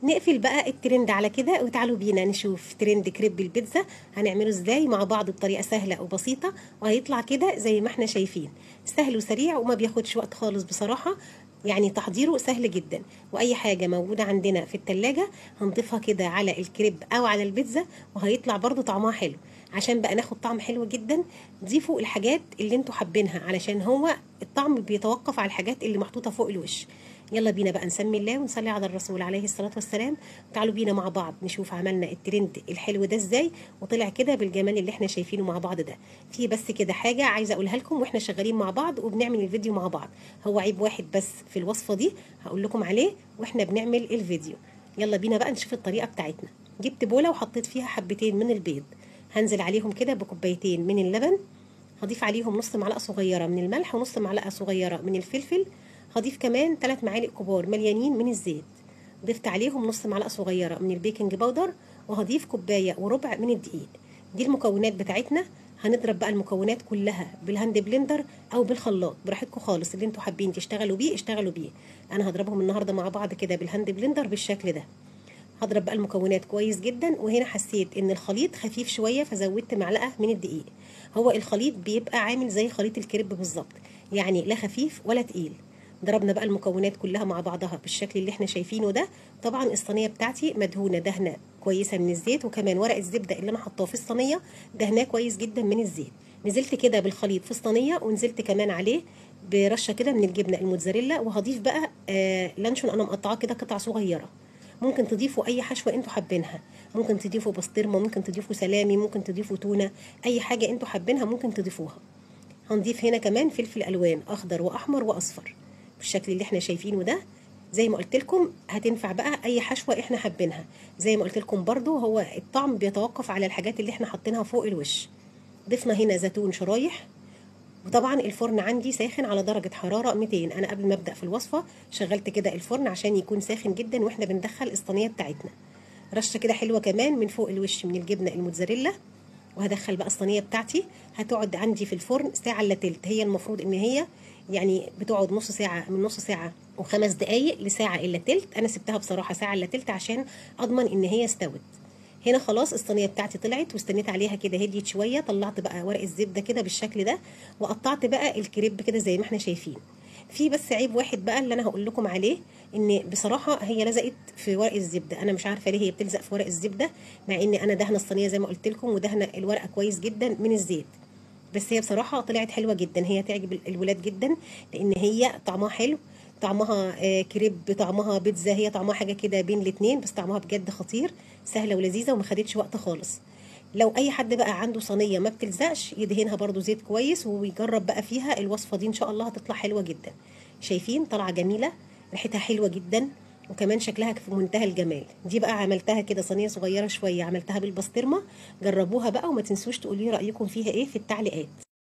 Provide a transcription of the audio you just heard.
نقفل بقى الترند على كده وتعالوا بينا نشوف ترند كريب البيتزا هنعمله ازاي مع بعض بطريقه سهله وبسيطه، وهيطلع كده زي ما احنا شايفين، سهل وسريع وما بياخدش وقت خالص بصراحه. يعني تحضيره سهل جدا، واي حاجه موجوده عندنا في التلاجة هنضيفها كده على الكريب او على البيتزا وهيطلع برضو طعمها حلو. عشان بقى ناخد طعم حلو جدا ضيفوا الحاجات اللي انتوا حابينها، علشان هو الطعم بيتوقف على الحاجات اللي محطوطه فوق الوش. يلا بينا بقى نسمي الله ونصلي على الرسول عليه الصلاة والسلام. تعالوا بينا مع بعض نشوف عملنا الترند الحلو ده ازاي وطلع كده بالجمال اللي احنا شايفينه مع بعض ده. في بس كده حاجة عايزة اقولها لكم واحنا شغالين مع بعض وبنعمل الفيديو مع بعض، هو عيب واحد بس في الوصفة دي هقول لكم عليه واحنا بنعمل الفيديو. يلا بينا بقى نشوف الطريقة بتاعتنا. جبت بولة وحطيت فيها حبتين من البيض، هنزل عليهم كده بكوبايتين من اللبن، هضيف عليهم نص معلقة صغيرة من الملح ونص معلقة صغيرة من الفلفل، هضيف كمان 3 معالق كبار مليانين من الزيت، ضفت عليهم نص معلقة صغيرة من البيكنج باودر، وهضيف كوباية وربع من الدقيق. دي المكونات بتاعتنا. هنضرب بقى المكونات كلها بالهاند بلندر او بالخلاط براحتكم خالص، اللي انتوا حابين تشتغلوا بيه اشتغلوا بيه. انا هضربهم النهارده مع بعض كده بالهاند بلندر بالشكل ده. هضرب بقى المكونات كويس جدا، وهنا حسيت ان الخليط خفيف شويه فزودت معلقه من الدقيق. هو الخليط بيبقى عامل زي خليط الكريب بالظبط، يعني لا خفيف ولا تقيل. ضربنا بقى المكونات كلها مع بعضها بالشكل اللي احنا شايفينه ده. طبعا الصينيه بتاعتي مدهونه دهنه كويسه من الزيت، وكمان ورق الزبده اللي انا حطاه في الصينيه دهناه كويس جدا من الزيت. نزلت كده بالخليط في الصينيه، ونزلت كمان عليه برشه كده من الجبنه الموتزاريلا، وهضيف بقى لانشون انا مقطعاه كده قطع صغيره. ممكن تضيفوا اي حشوه انتوا حابينها، ممكن تضيفوا بسطرمه، ممكن تضيفوا سلامي، ممكن تضيفوا تونه، اي حاجه انتوا حابينها ممكن تضيفوها. هنضيف هنا كمان فلفل الوان اخضر واحمر واصفر بالشكل اللي احنا شايفينه ده. زي ما قلت لكم هتنفع بقى اي حشوه احنا حابينها. زي ما قلت لكم برضو هو الطعم بيتوقف على الحاجات اللي احنا حاطينها فوق الوش. ضفنا هنا زيتون شرايح، وطبعا الفرن عندي ساخن على درجة حرارة 200. انا قبل ما ابدأ في الوصفة شغلت كده الفرن عشان يكون ساخن جدا واحنا بندخل الصينية بتاعتنا. رشة كده حلوة كمان من فوق الوش من الجبنة الموتزاريلا، وهدخل بقى الصينية بتاعتي. هتقعد عندي في الفرن ساعة الا تلت، هي المفروض ان هي يعني بتقعد نص ساعة، من نص ساعة وخمس دقايق لساعة الا تلت. انا سبتها بصراحة ساعة الا تلت عشان اضمن ان هي استوت. هنا خلاص الصينيه بتاعتي طلعت واستنيت عليها كده هديت شويه، طلعت بقى ورق الزبده كده بالشكل ده، وقطعت بقى الكريب كده زي ما احنا شايفين. في بس عيب واحد بقى اللي انا هقول لكم عليه، ان بصراحه هي لزقت في ورق الزبده، انا مش عارفه ليه هي بتلزق في ورق الزبده، مع ان انا دهنه الصينيه زي ما قلت لكم ودهنه الورقه كويس جدا من الزيت. بس هي بصراحه طلعت حلوه جدا، هي تعجب الولاد جدا لان هي طعمها حلو. طعمها كريب، طعمها بيتزا، هي طعمها حاجه كده بين الاتنين، بس طعمها بجد خطير، سهله ولذيذه وما خدتش وقت خالص. لو اي حد بقى عنده صينيه ما بتلزقش يدهنها برضو زيت كويس ويجرب بقى فيها الوصفه دي، ان شاء الله هتطلع حلوه جدا. شايفين طالعه جميله، ريحتها حلوه جدا، وكمان شكلها في منتهى الجمال. دي بقى عملتها كده صينيه صغيره شويه، عملتها بالبسطرمه. جربوها بقى وما تنسوش تقولي رايكم فيها ايه في التعليقات.